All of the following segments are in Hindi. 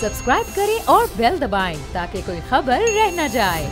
सब्सक्राइब करें और बेल दबाएं ताकि कोई खबर रह न जाए।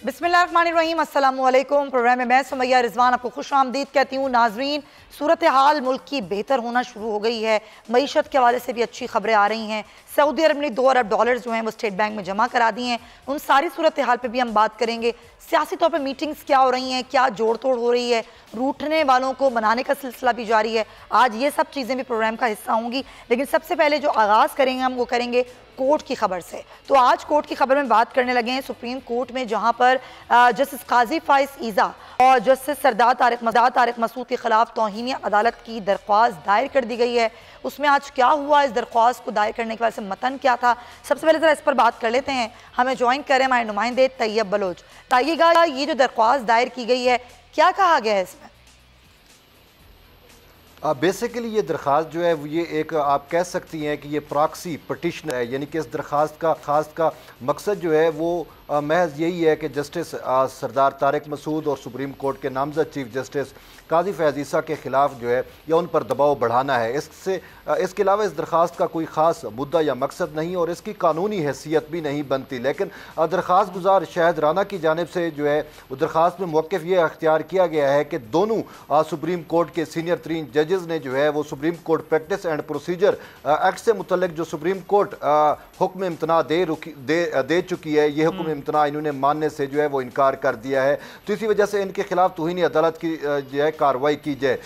बिस्मिल्लाहिर्रहमानिर्रहीम, अस्सलामुअलैकुम। प्रोग्राम में मैं सुमैया रिजवान आपको खुश आमदीद कहती हूँ। नाजरीन, सूरत हाल मुल्क की बेहतर होना शुरू हो गई है। मईशत के हवाले से भी अच्छी खबरें आ रही हैं। सऊदी अरब ने 2 अरब डॉलर जो हैं वो स्टेट बैंक में जमा करा दिए हैं। उन सारी सूरत हाल पर भी हम बात करेंगे। सियासी तौर पर मीटिंग्स क्या हो रही हैं, क्या जोड़ तोड़ हो रही है, रूठने वालों को मनाने का सिलसिला भी जारी है। आज ये सब चीज़ें भी प्रोग्राम का हिस्सा होंगी, लेकिन सबसे पहले जो आगाज़ करेंगे हम वो करेंगे कोर्ट की खबर से। तो आज कोर्ट की खबर में बात करने लगे हैं सुप्रीम कोर्ट में, जहां पर जस्टिस काजी फाइज ईजा और जस्टिस सरदार तारिक मसूद के खिलाफ तौहीन अदालत की दरख्वास्त दायर कर दी गई है। उसमें आज क्या हुआ, इस दरख्वास्त को दायर करने के बाद से मतन क्या था, सबसे पहले ज़रा इस पर बात कर लेते हैं। हमें ज्वाइन करें हमारे नुमाइंदे तैयब बलोच। ताइएगा, ये जो दरख्वास्त दायर की गई है, क्या कहा गया है इसमें? बेसिकली ये दरख्वास्त जो है वो ये एक आप कह सकती हैं कि ये प्रॉक्सी पटिशन है, यानी कि इस दरख्वास्त का मकसद जो है वो महज यही है कि जस्टिस सरदार तारिक मसूद और सुप्रीम कोर्ट के नामजद चीफ जस्टिस काजी फैज़ ईसा के ख़िलाफ़ जो है या उन पर दबाव बढ़ाना है। इसके अलावा इस दरख्वास्त का कोई ख़ास मुद्दा या मकसद नहीं और इसकी कानूनी हैसियत भी नहीं बनती। लेकिन दरख्वास्त गुजार शाहिद राना की जानिब से जो है वो दरख्वास्त में मौक़िफ़ ये अख्तियार किया गया है कि दोनों सुप्रीम कोर्ट के सीनियर तरीन जजेस ने जो है वो supreme court practice and procedure act से मुतल्लिक जो सुप्रीम कोर्ट हुक्म इम्तना दे चुकी है, ये हुक्म इम्तना इन्होंने मानने से जो है वो इनकार कर दिया है। तो इसी वजह से इनके खिलाफ तौहीन अदालत की जो है कार्रवाई की जाए।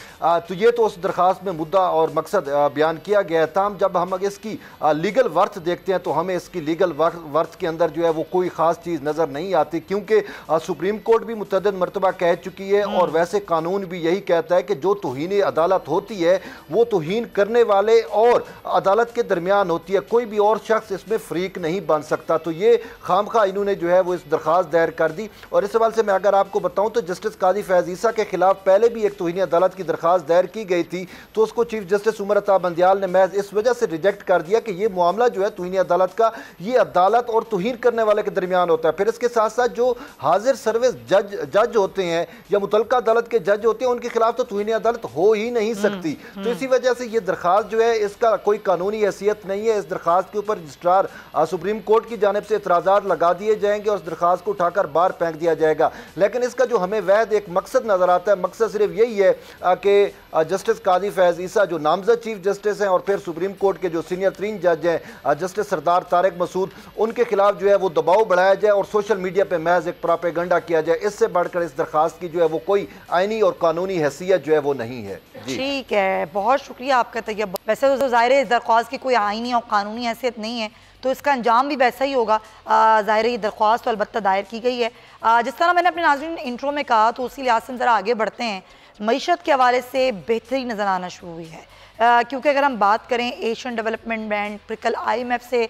तो ये तो उस दरख्वास्त में मुद्दा और मकसद बयान किया गया है। ताम जब हम इसकी लीगल वर्थ देखते हैं तो हमें इसकी लीगल वर्थ के अंदर जो है वो कोई ख़ास चीज़ नज़र नहीं आती, क्योंकि सुप्रीम कोर्ट भी मुतअद्दिद मरतबा कह चुकी है और वैसे कानून भी यही कहता है कि जो तौहीन अदालत होती है वो तौहीन करने वाले और अदालत के दरमियान होती है, कोई भी और शख्स इसमें फरीक नहीं बन सकता। तो ये खामखा इन्होंने जो है वो इस दरख्वास्त दायर कर दी। और इस सवाल से मैं अगर आपको बताऊं तो जस्टिस काजी फैज़ ईसा के खिलाफ पहले भी एक तौहीन अदालत की दरख्वास्त दायर की गई थी, तो उसको चीफ जस्टिस उमर अता बंदियाल ने महज इस वजह से रिजेक्ट कर दिया कि ये मामला जो है तौहीन अदालत का, ये अदालत और तौहीन करने वाले के दरमियान होता है। फिर इसके साथ साथ जो हाजिर सर्विस जज होते हैं या मुतल्लिका अदालत के जज होते हैं उनके खिलाफ तो तौहीन अदालत हो ही नहीं सकती। तो इसी वजह से ये दरख्वास्त जो है इसका कोई कानूनी हैसियत नहीं है। इस दरख्वास्त के ऊपर रजिस्ट्रार सुप्रीम कोर्ट की जानिब से एतराज़ात लगा दिए जाएंगे और इस दरख्वास्त को उठाकर बाहर फेंक दिया जाएगा। लेकिन इसका जो हमें वैध एक मकसद नजर आता है, मकसद सिर्फ यही है कि जस्टिस काजी फैज़ ईसा जो नामजद चीफ जस्टिस हैं और फिर सुप्रीम कोर्ट के जो सीनियर तरीन जज हैं जस्टिस सरदार तारिक मसूद, उनके खिलाफ जो है वो दबाव बढ़ाया जाए और सोशल मीडिया पर महज एक प्रोपेगेंडा किया जाए। इससे बढ़कर इस दरख्वास्त की जो है वो कोई आईनी और कानूनी हैसियत जो है वो नहीं है। ठीक है, बहुत शुक्रिया आपका तैयब। वैसे तो ज़ाहिर है इस दरख्वास्त की कोई आईनी और कानूनी हैसियत नहीं है, तो इसका अंजाम भी वैसा ही होगा। ज़ाहिर है ये दरख्वास्त तो अलबत्ता दायर की गई है। जिस तरह मैंने अपने नाज़रीन इंट्रो में कहा, तो उसी लिहाज से ज़रा आगे बढ़ते हैं। मईशत के हवाले से बेहतरी नज़र आना शुरू हुई है, क्योंकि अगर हम बात करें एशियन डेवलपमेंट बैंक, फिर कल IMF से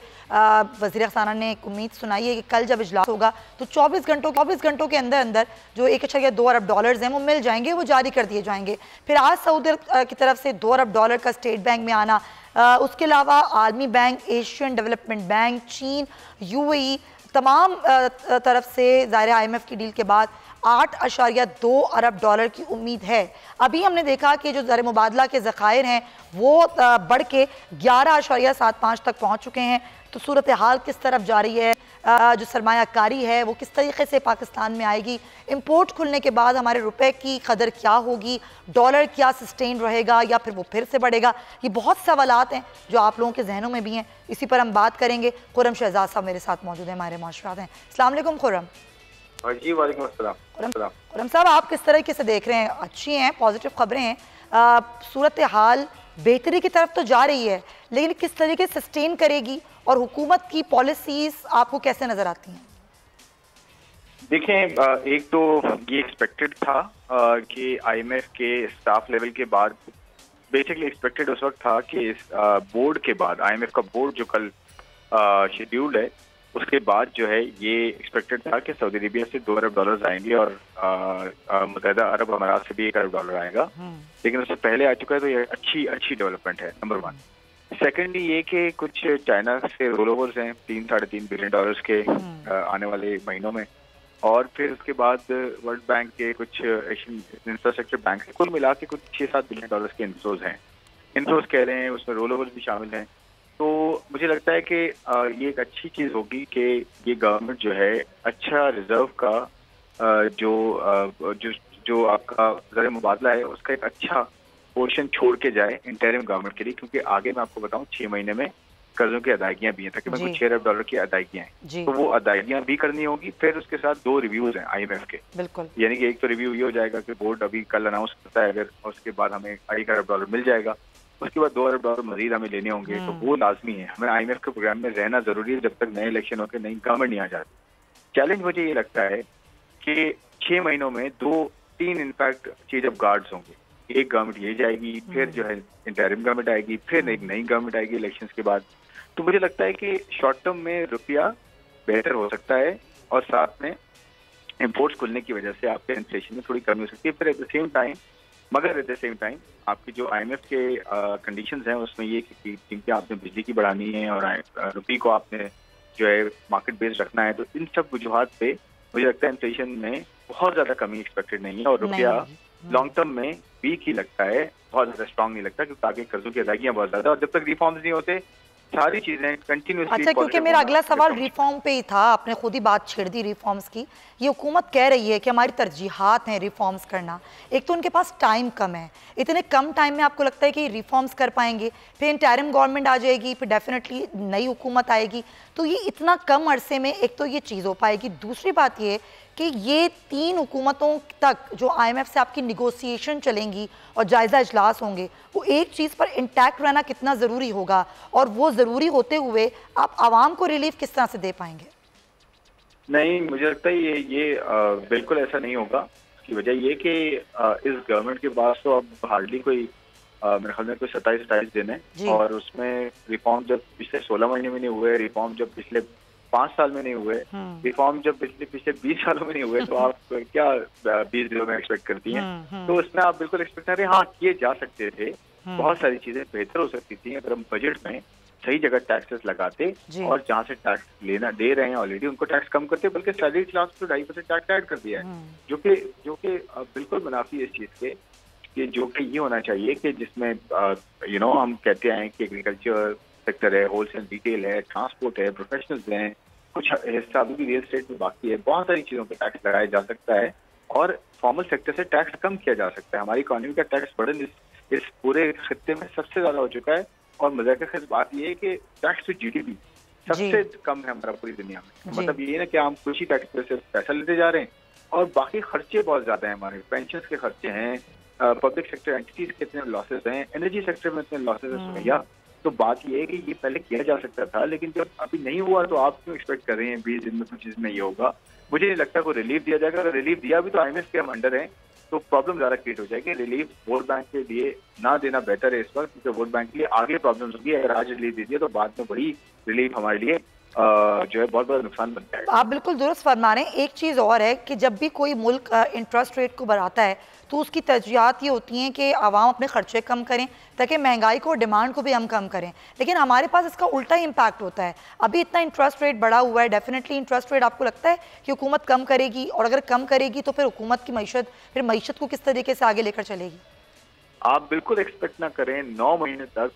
वज़ीर ख़ज़ाना ने एक उम्मीद सुनाई है कि कल जब इजलास होगा तो 24 घंटों के अंदर अंदर जो 1.2 अरब डॉलर्स हैं वो मिल जाएंगे, वो जारी कर दिए जाएंगे। फिर आज सऊदी की तरफ से 2 अरब डॉलर का स्टेट बैंक में आना, उसके अलावा आलमी बैंक, एशियन डेवलपमेंट बैंक, चीन, UAE तमाम तरफ से ज़ाहिर IMF की डील के बाद 8.2 अरब डॉलर की उम्मीद है। अभी हमने देखा कि जो ज़र मुबादला के ज़खायर हैं वो बढ़ के 11.75 तक पहुँच चुके हैं। तो सूरत हाल किस तरफ जा रही है, जो सरमायाकारी है वो किस तरीके से पाकिस्तान में आएगी, इंपोर्ट खुलने के बाद हमारे रुपए की कदर क्या होगी, डॉलर क्या सस्टेन रहेगा या फिर वो फिर से बढ़ेगा, ये बहुत सवालात हैं जो आप लोगों के जहनों में भी हैं। इसी पर हम बात करेंगे। खुर्रम शहजाद साहब मेरे साथ मौजूद हैं, हमारे माशरात हैं। अस्सलाम वालेकुम खुर्रम। जी वालेकुम अस्सलाम। खुर्रम साहब, आप किस तरीके से देख रहे हैं? अच्छी हैं, पॉजिटिव खबरें हैं, सूरत हाल बेहतरी की तरफ तो जा रही है, लेकिन किस तरीके से सस्टेन करेगी और हुकूमत की पॉलिसीज आपको कैसे नजर आती हैं? देखें, एक तो ये एक्सपेक्टेड था कि IMF के स्टाफ लेवल के बाद, बेसिकली एक्सपेक्टेड उस वक्त था कि इस बोर्ड के बाद, IMF का बोर्ड जो कल शेड्यूल्ड है, उसके बाद जो है ये एक्सपेक्टेड था कि सऊदी अरेबिया से 2 अरब डॉलर आएंगे और मुत्तहिदा अरब अमारात से भी 1 अरब डॉलर आएगा, लेकिन उससे पहले आ चुका है। तो ये अच्छी डेवलपमेंट है, नंबर 1। सेकेंडली ये कि कुछ चाइना से रोल ओवर्स हैं $3-3.5 बिलियन के आने वाले महीनों में, और फिर उसके बाद वर्ल्ड बैंक के कुछ एशियन इंफ्रास्ट्रक्चर बैंक से कुल मिला के कुछ 6-7 बिलियन डॉलर्स के इनफ्लोज हैं। इनफ्लोज कह रहे हैं, उसमें रोल ओवर भी शामिल हैं। तो मुझे लगता है कि ये एक अच्छी चीज़ होगी कि ये गवर्नमेंट जो है अच्छा रिजर्व का जो आपका ज़र मुबादला है उसका एक अच्छा पोर्शन छोड़ के जाए इंटरिम गवर्नमेंट के लिए, क्योंकि आगे मैं आपको बताऊं 6 महीने में कर्जों की अदायगियां भी हैं, तकरीबन कुछ 6 अरब डॉलर की अदायगियां हैं, तो वो अदायगियां भी करनी होगी। फिर उसके साथ 2 रिव्यूज हैं IMF के, बिल्कुल, यानी कि एक तो रिव्यू ये हो जाएगा कि बोर्ड अभी कल अनाउंस करता है अगर, और उसके बाद हमें 1 अरब डॉलर मिल जाएगा, उसके बाद 2 अरब डॉलर मजीद हमें लेने होंगे, तो वो लाजमी है। हमें IMF के प्रोग्राम में रहना जरूरी है जब तक नए इलेक्शन होकर नई गवर्नमेंट नहीं आ जाती। चैलेंज मुझे ये लगता है कि 6 महीनों में 2-3 इनफैक्ट चेंज ऑफ गार्ड्स होंगे। एक गवर्नमेंट ये जाएगी, फिर जो है इंटरिम गवर्नमेंट आएगी, फिर एक नई गवर्नमेंट आएगी इलेक्शंस के बाद। तो मुझे लगता है कि शॉर्ट टर्म में रुपया बेहतर हो सकता है और साथ में इंपोर्ट्स खुलने की वजह से आपके इन्फ्लेशन में थोड़ी कमी हो सकती है। फिर एट द सेम टाइम आपकी जो IMF के कंडीशंस हैं उसमें ये कि क्योंकि आपने बिजली की बढ़ानी है और रुपये को आपने जो है मार्केट बेस्ड रखना है, तो इन सब वजूहात पे मुझे लगता है इन्फ्लेशन में बहुत ज्यादा कमी एक्सपेक्टेड नहीं है और रुपया लॉन्ग टर्म में वीक ही लगता है, बहुत ज्यादा स्ट्रांग नहीं लगता, क्योंकि आगे कर्जों की अदायगियां बहुत ज्यादा, और जब तक रिफॉर्म्स नहीं होते सारी चीजें कंटिन्यूअसली। अच्छा, क्योंकि मेरा अगला सवाल रिफॉर्म पे ही था, आपने खुद ही बात छेड़ दी रिफॉर्म्स की। ये हुकूमत कह रही है कि हमारी तरजीहात हैं रिफॉर्म्स करना, एक तो उनके पास टाइम कम है, इतने कम टाइम में आपको लगता है कि रिफॉर्म्स कर पाएंगे? फिर इंटरिम गवर्नमेंट आ जाएगी, फिर डेफिनेटली नई हुकूमत आएगी, तो ये इतना कम अरसे में एक तो ये चीज़ हो पाएगी। दूसरी बात ये कि ये 3 हुकूमतों तक जो IMF से आपकी निगोसिएशन चलेंगी और जायज़ा इजलास होंगे, वो एक चीज़ पर इंटैक्ट रहना कितना ज़रूरी होगा, और वो ज़रूरी होते हुए आप आवाम को रिलीफ किस तरह से दे पाएंगे? नहीं, मुझे लगता है ये बिल्कुल ऐसा नहीं होगा। उसकी वजह ये कि इस गवर्नमेंट के पास तो अब हार्डली कोई मेरे ख्याल में कोई 27-28 दिन है, और उसमें रिफॉर्म जब पिछले 16 महीने में नहीं हुए, रिफॉर्म जब पिछले 5 साल में नहीं हुए, रिफॉर्म जब पिछले 20 सालों में नहीं हुए, तो आप क्या 20 दिनों में एक्सपेक्ट करती हैं? तो उसमें आप बिल्कुल एक्सपेक्ट करें, हाँ किए जा सकते थे, बहुत सारी चीजें बेहतर हो सकती थी अगर हम बजट में सही जगह टैक्सेस लगाते और जहाँ से टैक्स लेना दे रहे हैं ऑलरेडी उनको टैक्स कम करते, बल्कि सैलरी क्लास को 2.5% टैक्स ऐड कर दिया है, जो कि बिल्कुल मुनाफी है इस चीज के, कि जो कि ये होना चाहिए कि जिसमें हम कहते हैं कि एग्रीकल्चर सेक्टर है, होलसेल रिटेल है, ट्रांसपोर्ट है, प्रोफेशनल्स हैं, कुछ हिस्सा अभी भी रियल एस्टेट में बाकी है, बहुत सारी चीजों पर टैक्स लगाया जा सकता है और फॉर्मल सेक्टर से टैक्स कम किया जा सकता है। हमारी इकोनॉमी का टैक्स बर्डन इस पूरे खित्ते में सबसे ज्यादा हो चुका है, और मजा की बात यह है कि टैक्स टू GDP सबसे कम है हमारा पूरी दुनिया में। मतलब ये ना कि हम कुछ ही टैक्स पे से पैसा लेते जा रहे हैं और बाकी खर्चे बहुत ज्यादा हैं, हमारे पेंशन के खर्चे हैं, पब्लिक सेक्टर एंटिटीज के इतने लॉसेस हैं, एनर्जी सेक्टर में इतने लॉसेस हैं भैया। तो बात यह है कि ये पहले किया जा सकता था, लेकिन जब अभी नहीं हुआ तो आप क्यों एक्सपेक्ट कर रहे हैं 20 दिन में कुछ चीज में ये होगा? मुझे नहीं लगता कोई रिलीफ दिया जाएगा। अगर रिलीफ दिया भी तो IMF के हम अंडर हैं, तो प्रॉब्लम ज्यादा क्रिएट हो जाएगी। रिलीफ वोट बैंक के लिए ना देना बेहतर है इस वक्त, क्योंकि वोट बैंक के लिए आगे प्रॉब्लम होगी। अगर आज रिलीफ दे दिया तो बाद में बड़ी रिलीफ हमारे लिए जो है बहुत बड़ा नुकसान बनता है। आप बिल्कुल दुरुस्त फरमा रहे हैं। एक चीज़ और है कि जब भी कोई मुल्क इंटरेस्ट रेट को बढ़ाता है तो उसकी तरजीहात ये होती हैं कि आवाम अपने खर्चे कम करें ताकि महंगाई को, डिमांड को भी हम कम करें, लेकिन हमारे पास इसका उल्टा इम्पैक्ट होता है। अभी इतना इंटरेस्ट रेट बढ़ा हुआ है, डेफिनेटली इंटरेस्ट रेट आपको लगता है कि हुकूमत कम करेगी, और अगर कम करेगी तो फिर हुकूमत की मीशत को किस तरीके से आगे लेकर चलेगी? आप बिल्कुल एक्सपेक्ट ना करें 9 महीने तक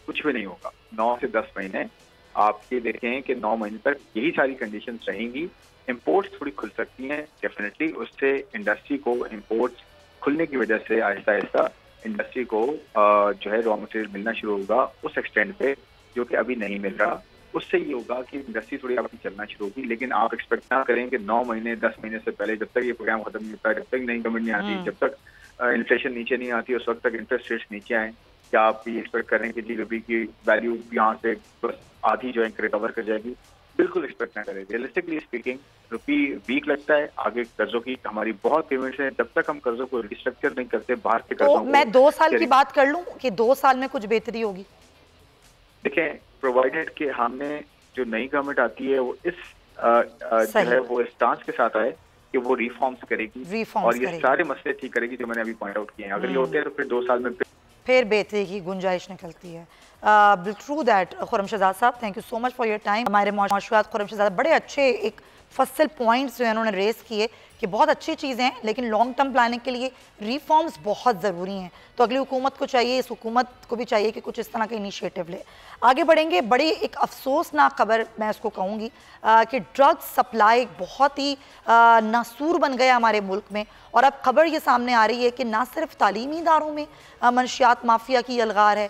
कुछ भी नहीं होगा। 9 से 10 महीने आप ये देखें कि 9 महीने तक यही सारी कंडीशंस रहेंगी। इंपोर्ट्स थोड़ी खुल सकती हैं डेफिनेटली, उससे इंडस्ट्री को इंपोर्ट्स खुलने की वजह से आहिस्ता आहिस्ता इंडस्ट्री को जो है रॉ मटेरियल मिलना शुरू होगा उस एक्सटेंड पे जो कि अभी नहीं मिल रहा। उससे ये होगा कि इंडस्ट्री थोड़ी आपकी चलना शुरू होगी, लेकिन आप एक्सपेक्ट ना करें कि 9 महीने 10 महीने से पहले, जब तक ये प्रोग्राम खत्म नहीं होता, जब तक नई गवर्नमेंट नहीं आती, जब तक इन्फ्लेशन नीचे नहीं आती, उस वक्त तक इंटरेस्ट रेट्स नीचे आए। क्या आप ये एक्सपेक्ट करें कि GDP की वैल्यू यहाँ से बस आधी जो है रिकवर कर जाएगी? बिल्कुल एक्सपेक्ट ना करें। रियलिस्टिकली स्पीकिंग रुपी वीक लगता है, आगे कर्जों की हमारी बहुत पेमेंट्स हैं, जब तक हम कर्जों को रिस्ट्रक्चर नहीं करते बाहर के कर्जों को। मैं 2 साल की बात कर लूं कि 2 साल में कुछ बेहतरी होगी? देखें, प्रोवाइडेड कि हमने जो नई गवर्नमेंट आती है वो इस जो है वो स्टांस के साथ आए कि वो रिफॉर्म्स करेगी और ये सारे मसले ठीक करेगी जो मैंने अभी पॉइंट आउट किए हैं। अगर ये होते हैं तो फिर 2 साल में फिर बेहतरी की गुंजाइश निकलती है। True that. खुर्रम शहजाद साहब, thank you so much for your time. हमारे मौजूद खुर्रम शहजाद बड़े अच्छे एक मुफस्सिल पॉइंट्स जो है उन्होंने रेस किए कि बहुत अच्छी चीज़ें हैं, लेकिन लॉन्ग टर्म प्लानिंग के लिए रिफॉर्म्स बहुत ज़रूरी हैं। तो अगली हुकूमत को चाहिए, इस हुकूमत को भी चाहिए कि कुछ इस तरह के इनिशिएटिव ले। आगे बढ़ेंगे, बड़ी एक अफसोसनाक खबर मैं इसको कहूँगी कि ड्रग सप्लाई बहुत ही नासूर बन गया हमारे मुल्क में, और अब खबर ये सामने आ रही है कि ना सिर्फ तालीमी इदारों में मनशियात माफिया की अलगार है,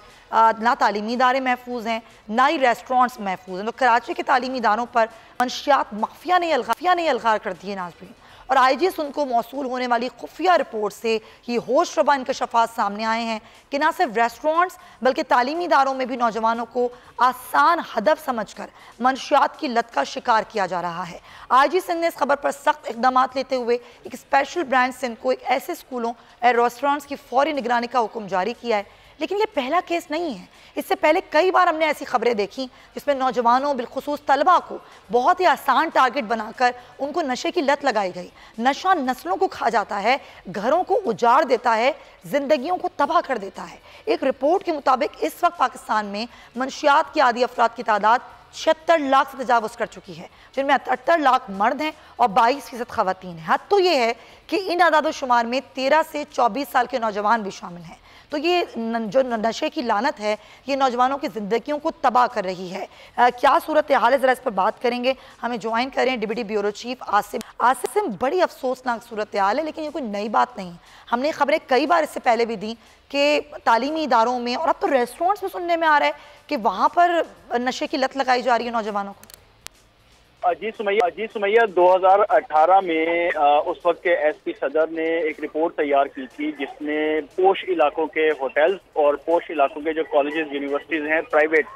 ना तालीमी इदारे महफूज हैं, ना ही रेस्टोरेंट्स महफूज हैं। तो कराची के तालीमी इदारों पर मनशियात माफिया ने अलगार कर दिए नाज़रीन। और IG सुन को मौसूल होने वाली खुफिया रिपोर्ट से ये होश रबा इंकशाफात सामने आए हैं कि ना सिर्फ रेस्टोरेंट्स बल्कि तालीमी इदारों में भी नौजवानों को आसान हदफ समझकर मनशियात की लत का शिकार किया जा रहा है। IG सिंध ने इस खबर पर सख्त इकदाम लेते हुए एक स्पेशल ब्रांच सिंध को एक ऐसे स्कूलों और रेस्टोरेंट्स की फौरी निगरानी का हुक्म जारी किया है। लेकिन ये पहला केस नहीं है, इससे पहले कई बार हमने ऐसी खबरें देखी जिसमें नौजवानों बिलखुसूस तलबा को बहुत ही आसान टारगेट बनाकर उनको नशे की लत लगाई गई। नशा नस्लों को खा जाता है, घरों को उजाड़ देता है, जिंदगियों को तबाह कर देता है। एक रिपोर्ट के मुताबिक इस वक्त पाकिस्तान में मनशियात की आदी अफराद की तादाद 76 लाख से तजावुज़ कर चुकी है, जिनमें 78 लाख मर्द हैं और 22% खवातीन हैं। हद तो ये है कि इन आदादो शुमार में 13 से 24 साल के नौजवान भी शामिल हैं। तो ये जो नशे की लानत है ये नौजवानों की ज़िंदगियों को तबाह कर रही है। क्या सूरत हाल है, ज़रा इस पर बात करेंगे। हमें ज्वाइन करें डिप्टी ब्यूरो चीफ आसिम। बड़ी अफसोसनाक सूरत हाल है, लेकिन ये कोई नई बात नहीं। हमने खबरें कई बार इससे पहले भी दी कि तालीमी इदारों में और अब तो रेस्टोरेंट्स में सुनने में आ रहा है कि वहाँ पर नशे की लत लगाई जा रही है नौजवानों को। जी सुमैया 2018 में उस वक्त के SP सदर ने एक रिपोर्ट तैयार की थी जिसमें पोश इलाकों के होटल्स और पोश इलाकों के जो कॉलेजेस यूनिवर्सिटीज़ हैं प्राइवेट,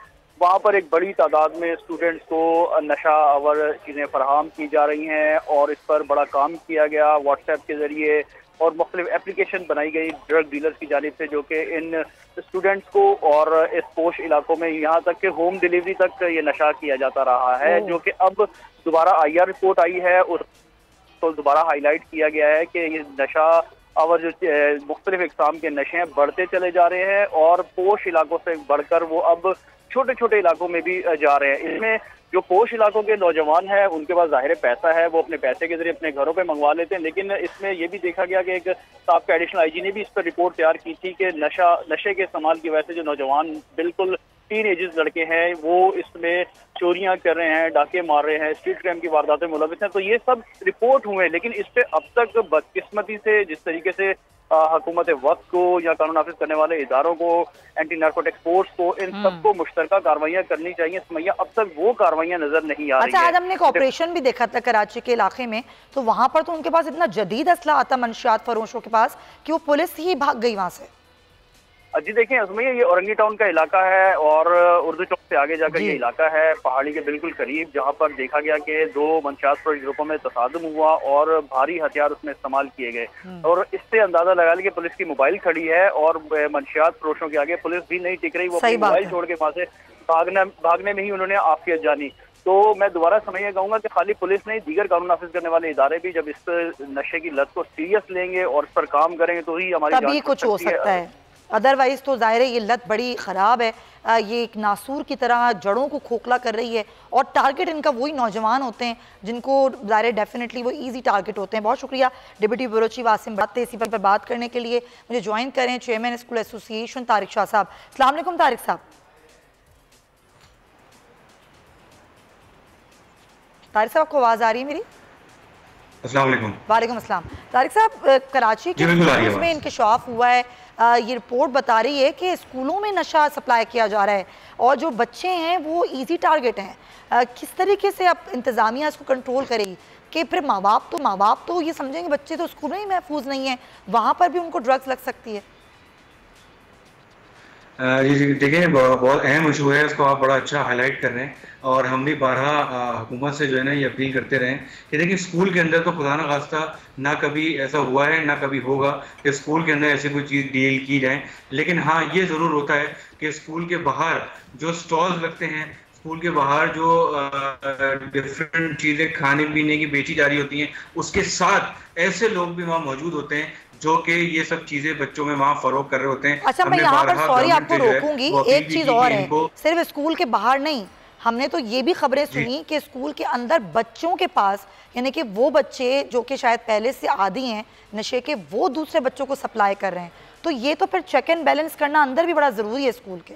वहाँ पर एक बड़ी तादाद में स्टूडेंट्स को नशा आवर चीज़ें फराहम की जा रही हैं और इस पर बड़ा काम किया गया व्हाट्सएप के ज़रिए, और मुख्तलिफ एप्लीकेशन बनाई गई ड्रग डीलर्स की जानिब से जो कि इन स्टूडेंट्स को और इस पोश इलाकों में यहाँ तक कि होम डिलीवरी तक ये नशा किया जाता रहा है, जो कि अब दोबारा IR रिपोर्ट आई है उस तो दोबारा हाईलाइट किया गया है कि ये नशा और जो मुख्तलिफ इकसाम के नशे हैं बढ़ते चले जा रहे हैं और पोश इलाकों से बढ़कर वो अब छोटे छोटे इलाकों में भी जा रहे हैं। इसमें जो पोश इलाकों के नौजवान हैं उनके पास ज़ाहिर पैसा है, वो अपने पैसे के जरिए अपने घरों पे मंगवा लेते हैं, लेकिन इसमें यह भी देखा गया कि एक साहब एडिशनल IG ने भी इस पर रिपोर्ट तैयार की थी कि नशे के इस्तेमाल की वजह से जो नौजवान बिल्कुल टीन एजेस लड़के हैं वो इसमें चोरियां कर रहे हैं, डाके मार रहे हैं, स्ट्रीट क्राइम की वारदातें मुलविस हैं। तो ये सब रिपोर्ट हुए, लेकिन इस पर अब तक बदकिस्मती से जिस तरीके से हुकूमत वक्त को या कानून नाफिज करने वाले इदारों को, एंटी नार्कोटिक्स फोर्स को, इन सबको मुश्तरका कार्रवाइयाँ करनी चाहिए समैया, अब तक वो कार्रवाइयाँ नजर नहीं आ रही है। आज हमने एक ऑपरेशन भी देखा था कराची के इलाके में, तो वहां पर तो उनके पास इतना जदीद असला आता मंशियात फरोशों के पास कि वो पुलिस ही भाग गई वहां से। जी देखें असमैया, ये औरंगी टाउन का इलाका है और उर्दू चौक से आगे जाकर ये इलाका है पहाड़ी के बिल्कुल करीब, जहाँ पर देखा गया कि दो मंशियात फरोश ग्रुपों में तसादुम हुआ और भारी हथियार उसमें इस्तेमाल किए गए। और इससे अंदाजा लगा लिया कि पुलिस की मोबाइल खड़ी है और मंशियात फरोशों के आगे पुलिस भी नहीं टिक रही, वो अपनी मोबाइल छोड़ के वहाँ से भागने में ही उन्होंने आफियत जानी। तो मैं दोबारा समझिए कहूँगा कि खाली पुलिस नहीं, दीगर कानून नाफिज करने वाले इदारे भी जब इस नशे की लत को सीरियस लेंगे और इस पर काम करेंगे तो ही हमारी कुछ हो सकता है। अदरवाइज तो जाहिर है ये लत बड़ी ख़राब है, ये एक नासूर की तरह जड़ों को खोखला कर रही है और टारगेट इनका वही नौजवान होते हैं जिनको जाहिर डेफिनेटली वो इजी टारगेट होते हैं। बहुत शुक्रिया डिप्टी ब्यूरो चीफ आसिम बात इसी पर बात करने के लिए। मुझे ज्वाइन करें chairman school association Tariq Shah साहब। अस्सलाम वालेकुम तारिक साहब। तारिक साहब आपको आवाज़ आ रही है मेरी? अस्सलाम वालेकुम। वालेकुम अस्सलाम। तारिक साहब, कराची के स्कूलों में इंकशाफ हुआ है, ये रिपोर्ट बता रही है कि स्कूलों में नशा सप्लाई किया जा रहा है और जो बच्चे हैं वो इजी टारगेट हैं। किस तरीके से अब इंतज़ामिया इसको कंट्रोल करेगी कि फिर माँ बाप तो ये समझेंगे बच्चे तो स्कूल में ही महफूज नहीं है, वहाँ पर भी उनको ड्रग्स लग सकती है। जी देखिए, बहुत अहम इशू है, इसको आप बड़ा अच्छा हाईलाइट कर रहे हैं और हम भी बारहा हुकूमत से जो है ना ये अपील करते रहे कि देखिए स्कूल के अंदर तो खुदा न खास्ता ना कभी ऐसा हुआ है ना कभी होगा कि स्कूल के अंदर ऐसी कोई चीज़ डील की जाए, लेकिन हाँ ये ज़रूर होता है कि स्कूल के बाहर जो स्टॉल्स लगते हैं, स्कूल के बाहर जो डिफरेंट चीज़ें खाने पीने की बेची जा रही होती हैं, उसके साथ ऐसे लोग भी वहाँ मौजूद होते हैं जो कि ये सब चीजें बच्चों में वहाँ फरोग कर रहे होते हैं। अच्छा, मैं यहाँ पर सॉरी आपको रोकूंगी, एक चीज और है, सिर्फ स्कूल के बाहर नहीं, हमने तो ये भी खबरें सुनी कि स्कूल के अंदर बच्चों के पास, यानी कि वो बच्चे जो कि शायद पहले से आदी हैं नशे के, वो दूसरे बच्चों को सप्लाई कर रहे हैं। तो ये तो फिर चेक एंड बैलेंस करना अंदर भी बड़ा ज़रूरी है स्कूल के।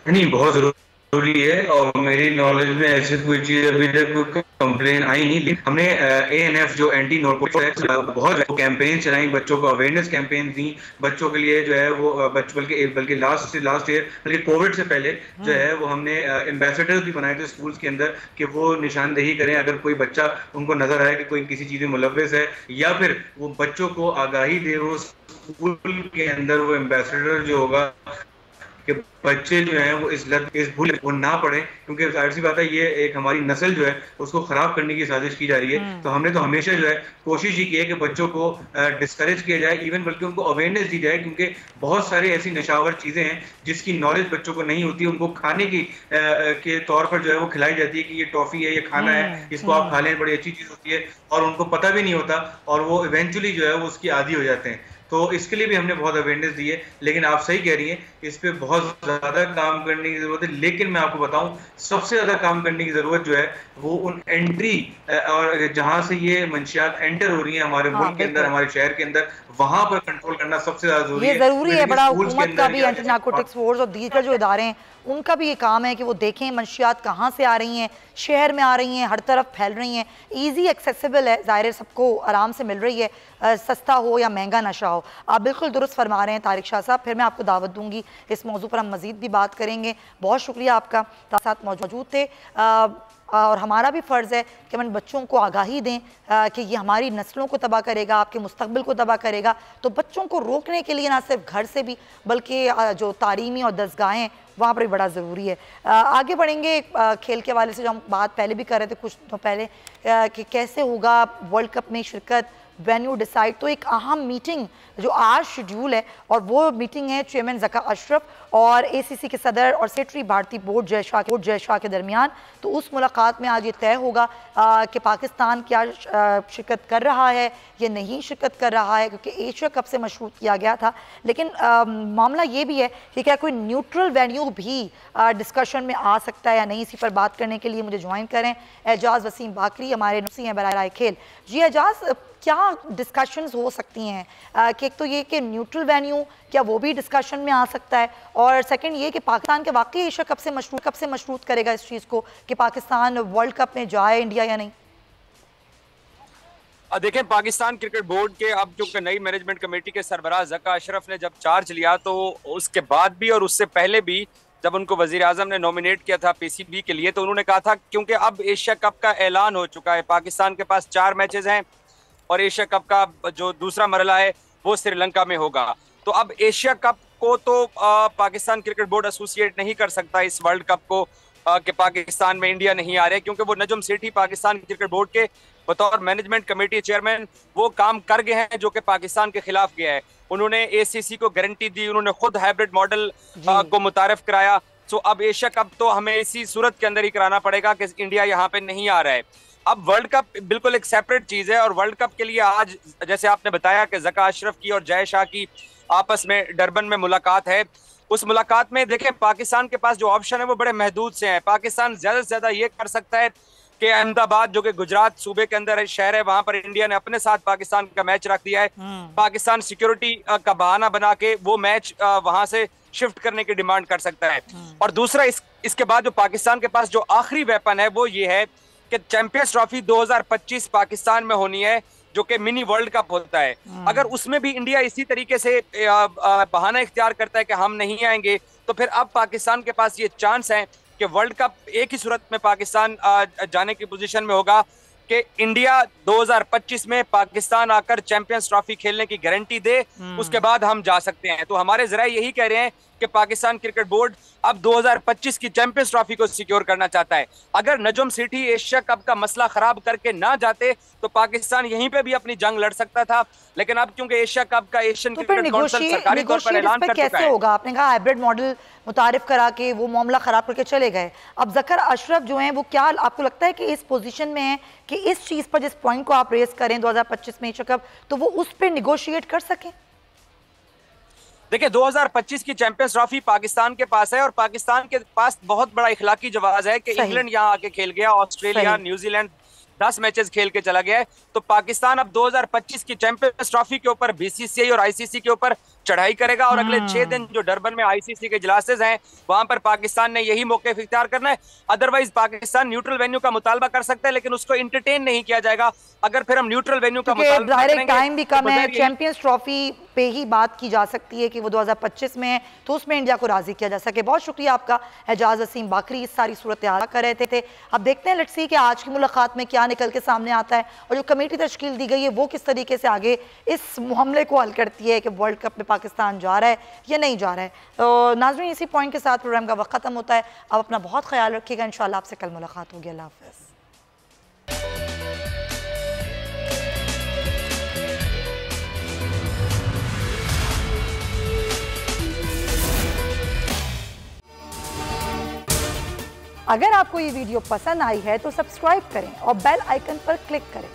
नहीं, बहुत जरूरी है और मेरी नॉलेज में ऐसी कोई चीज अभी तक कोई कंप्लेन आई नहीं। हमने ANF जो एंटी नारकोटिक्स बहुत कैंपेन चलाई, बच्चों को अवेयरनेस कैंपेन दी, बच्चों के लिए जो है वो बल्कि लास्ट ईयर बल्कि कोविड से पहले जो है वो हमने एम्बेसडर्स भी बनाए थे स्कूल्स के अंदर कि वो निशानदेही करें अगर कोई बच्चा उनको नजर आए कि कोई किसी चीज में मुलव्वस है, या फिर वो बच्चों को आगाही दे, वो स्कूल के अंदर वो एम्बेसडर जो होगा कि बच्चे जो हैं वो इस भूल वो ना पड़े, क्योंकि जाहिर सी बात है ये एक हमारी नस्ल जो है उसको खराब करने की साजिश की जा रही है। तो हमने तो हमेशा जो है कोशिश ही की है कि बच्चों को डिस्करेज किया जाए, इवन बल्कि उनको अवेयरनेस दी जाए, क्योंकि बहुत सारी ऐसी नशावर चीजें हैं जिसकी नॉलेज बच्चों को नहीं होती, उनको खाने की के तौर पर जो है वो खिलाई जाती है कि ये टॉफी है, ये खाना है, इसको आप खा लें, बड़ी अच्छी चीज होती है, और उनको पता भी नहीं होता और वो इवेंचुअली जो है वो उसकी आदी हो जाते हैं। तो इसके लिए भी हमने बहुत अवेयरनेस दी है, लेकिन आप सही कह रही हैं इस पे बहुत ज्यादा काम करने की जरूरत है। लेकिन मैं आपको बताऊं सबसे ज्यादा काम करने की जरूरत जो है वो उन एंट्री और जहां से ये मंशियात एंटर हो रही है हमारे मुल्क के अंदर, हमारे शहर के अंदर, वहां पर कंट्रोल करना सबसे ज्यादा जरूरी है। ये जरूरी है, बड़ा हुकूमत का भी, एंटी नारकोटिक्स फोर्स और दीगर जो इदारे हैं उनका भी ये काम है कि वो देखें मंशियात कहाँ से आ रही हैं, शहर में आ रही हैं, हर तरफ फैल रही हैं, ईजी एक्सेसिबल है, ज़ाहिर सबको आराम से मिल रही है, सस्ता हो या महंगा नशा हो। आप बिल्कुल दुरुस्त फरमा रहे हैं तारिक शाह साहब। फिर मैं आपको दावत दूंगी, इस मौजू पर हम मज़ीद भी बात करेंगे। बहुत शुक्रिया आपका साथ मौजूद थे, और हमारा भी फ़र्ज़ है कि हम बच्चों को आगाही दें कि ये हमारी नस्लों को तबाह करेगा, आपके मुस्तकबिल को तबाह करेगा। तो बच्चों को रोकने के लिए ना सिर्फ घर से भी बल्कि जो तालीमी और दरसगाहें वहाँ पर भी बड़ा ज़रूरी है। आगे बढ़ेंगे खेल के हवाले से, जो हम बात पहले भी कर रहे थे कुछ दिनों पहले कि कैसे होगा वर्ल्ड कप में शिरकत, वेन्यू डिसाइड। तो एक अहम मीटिंग जो आज शेड्यूल है, और वो मीटिंग है चेयरमैन ज़का अशरफ और ACC के सदर और सेक्रेटरी भारतीय बोर्ड जय शाह के दरमियान। तो उस मुलाकात में आज ये तय होगा कि पाकिस्तान क्या शिरकत कर रहा है या नहीं शिरकत कर रहा है, क्योंकि एशिया कप से मशरूत किया गया था। लेकिन मामला ये भी है कि क्या कोई न्यूट्रल वेन्यू भी डिस्कशन में आ सकता है या नहीं। इसी पर बात करने के लिए मुझे ज्वाइन करें एजाज वसीम बाकरी, हमारे नुसी हैं बराए खेल। जी एजाज, क्या डिस्कशंस हो सकती हैं कि एक तो ये कि न्यूट्रल वेन्यू क्या वो भी डिस्कशन में आ सकता है, और सेकंड ये कि पाकिस्तान के वाकई एशिया कप से मशरूत करेगा इस चीज़ को कि पाकिस्तान वर्ल्ड कप में जाए इंडिया या नहीं। देखें, पाकिस्तान क्रिकेट बोर्ड के अब जो नई मैनेजमेंट कमेटी के सरबराह ज़का अशरफ ने जब चार्ज लिया, तो उसके बाद भी और उससे पहले भी जब उनको वजीर आजम ने नॉमिनेट किया था PCB के लिए, तो उन्होंने कहा था क्योंकि अब एशिया कप का ऐलान हो चुका है, पाकिस्तान के पास 4 मैचेस हैं और एशिया कप का जो दूसरा मरला है वो श्रीलंका में होगा। तो अब एशिया कप को तो पाकिस्तान क्रिकेट बोर्ड एसोसिएट नहीं कर सकता इस वर्ल्ड कप को कि पाकिस्तान में इंडिया नहीं आ रहे, क्योंकि वो नजम सेठी पाकिस्तान क्रिकेट बोर्ड के बतौर मैनेजमेंट कमेटी चेयरमैन वो काम कर गए हैं जो कि पाकिस्तान के खिलाफ गया है। उन्होंने ACC को गारंटी दी, उन्होंने खुद हाइब्रिड मॉडल को मुतारिफ कराया। सो अब एशिया कप तो हमें इसी सूरत के अंदर ही कराना पड़ेगा कि इंडिया यहाँ पे नहीं आ रहा है। अब वर्ल्ड कप बिल्कुल एक सेपरेट चीज है, और वर्ल्ड कप के लिए आज जैसे आपने बताया कि ज़का अशरफ की और जय शाह की आपस में डरबन में मुलाकात है। उस मुलाकात में देखें, पाकिस्तान के पास जो ऑप्शन है वो बड़े महदूद से हैं। पाकिस्तान ज्यादा से ज्यादा ये कर सकता है कि अहमदाबाद जो कि गुजरात सूबे के अंदर शहर है, वहां पर इंडिया ने अपने साथ पाकिस्तान का मैच रख दिया है। पाकिस्तान सिक्योरिटी का बहाना बना के वो मैच वहां से शिफ्ट करने की डिमांड कर सकता है। और दूसरा इसके बाद जो पाकिस्तान के पास जो आखिरी वेपन है वो ये है कि चैंपियंस ट्रॉफी 2025 पाकिस्तान में होनी है, जो कि मिनी वर्ल्ड कप होता है। अगर उसमें भी इंडिया इसी तरीके से बहाना इख्तियार करता है कि हम नहीं आएंगे, तो फिर अब पाकिस्तान के पास ये चांस है कि वर्ल्ड कप एक ही सूरत में पाकिस्तान जाने की पोजीशन में होगा कि इंडिया 2025 में पाकिस्तान आकर चैंपियंस ट्रॉफी खेलने की गारंटी दे, उसके बाद हम जा सकते हैं। तो हमारे जरा यही कह रहे हैं कि पाकिस्तान क्रिकेट बोर्ड अब 2025 की चैंपियंस ट्रॉफी को सिक्योर करना चाहता है। अगर नजम सिटी एशिया कप का मसला खराब करके ना जाते तो पाकिस्तान यहीं पे भी अपनी जंग लड़ सकता था, लेकिन अब क्योंकि एशिया कप का एशियन क्रिकेट काउंसिल सरकारी तौर पर ऐलान कर चुका है। होगा, आपने कहा हाइब्रिड मॉडल मुतारिफ करा के वो मामला खराब करके चले गए। अब ज़का अशरफ जो हैं वो क्या आपको लगता है कि इस पोजीशन में है कि इस चीज़ पर, जिस पॉइंट पॉइंट को आप रेस करें 2025 में एशिया कप, तो वो उस पर निगोशिएट कर सकें? देखिए 2025 की चैंपियंस ट्रॉफी पाकिस्तान के पास है और पाकिस्तान के पास बहुत बड़ा इखलाकी जवाब है कि इंग्लैंड यहाँ आके खेल गया, ऑस्ट्रेलिया, न्यूजीलैंड 10 मैचेस खेल के चला गया है। तो पाकिस्तान अब 2025 की चैंपियंस ट्रॉफी के ऊपर बीसीसीआई और आईसीसी के ऊपर चढ़ाई करेगा और अगले 6 दिन जो डरबन में आईसीसी के इजलासेस हैं वहां पर पाकिस्तान ने यही मौके इख्तियार करना है। अदरवाइज पाकिस्तान न्यूट्रल वेन्यू का मुतालबा कर सकता है, लेकिन उसको इंटरटेन नहीं किया जाएगा। अगर फिर हम न्यूट्रल वेन्यू का मुतालबा करेंगे, टाइम भी कम है, चैंपियंस ट्रॉफी पे ही बात की जा सकती है कि वो 2025 में है, तो उसमें इंडिया को राजी किया जा सके। बहुत शुक्रिया आपका एजाज वसीम बाकरी, इस सारी सूरत हाल कर रहे थे। अब देखते हैं, लेट्स सी कि आज की मुलाकात में क्या निकल के सामने आता है और जो कमेटी तश्कील दी गई है वो किस तरीके से आगे इस मामले को हल करती है कि वर्ल्ड कप में पाकिस्तान जा रहा है या नहीं जा रहा है। तो नाज़रीन, इसी पॉइंट के साथ प्रोग्राम का वक्त खत्म होता है। अब अपना बहुत ख्याल रखिएगा, इंशाल्लाह आपसे कल मुलाकात होगी। अल्लाह हाफ़िज़। अगर आपको ये वीडियो पसंद आई है तो सब्सक्राइब करें और बेल आइकन पर क्लिक करें।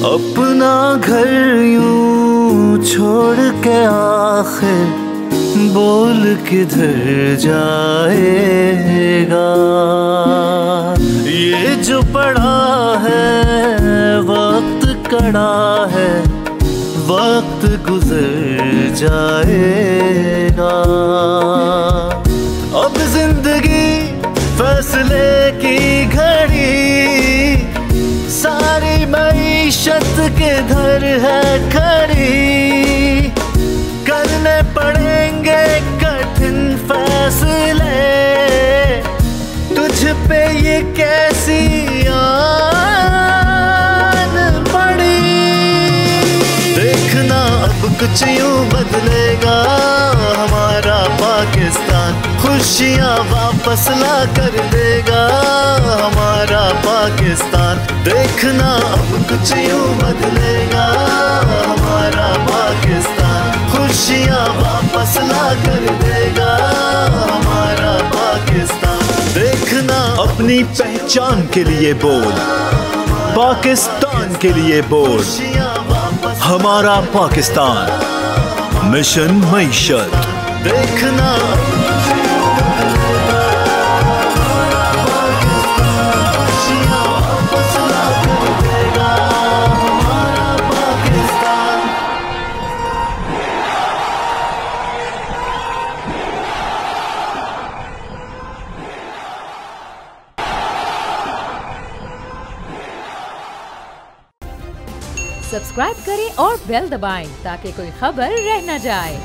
अपना घर यूं छोड़ के आखिर बोल किधर जाएगा, ये जो पड़ा है वक्त कड़ा है, वक्त गुजर जाएगा। अब जिंदगी फैसले की घड़ी, सारी मईशत किधर है खड़ी, करने पड़ेंगे कठिन फैसले, तुझ पे ये कैसी आन पड़ी। देखना अब कुछ यूं बदलेगा हमारा पाकिस्तान, खुशियाँ वापस ला कर देगा हमारा पाकिस्तान। देखना अब कुछ यूं बदलेगा हमारा पाकिस्तान, खुशियाँ वापस ला कर देगा हमारा पाकिस्तान। देखना अपनी पहचान के लिए बोल, पाकिस्तान के लिए बोल, हमारा पाकिस्तान, मिशन मईशत। देखना सब्सक्राइब करें और बेल दबाएं ताकि कोई खबर रह न जाए।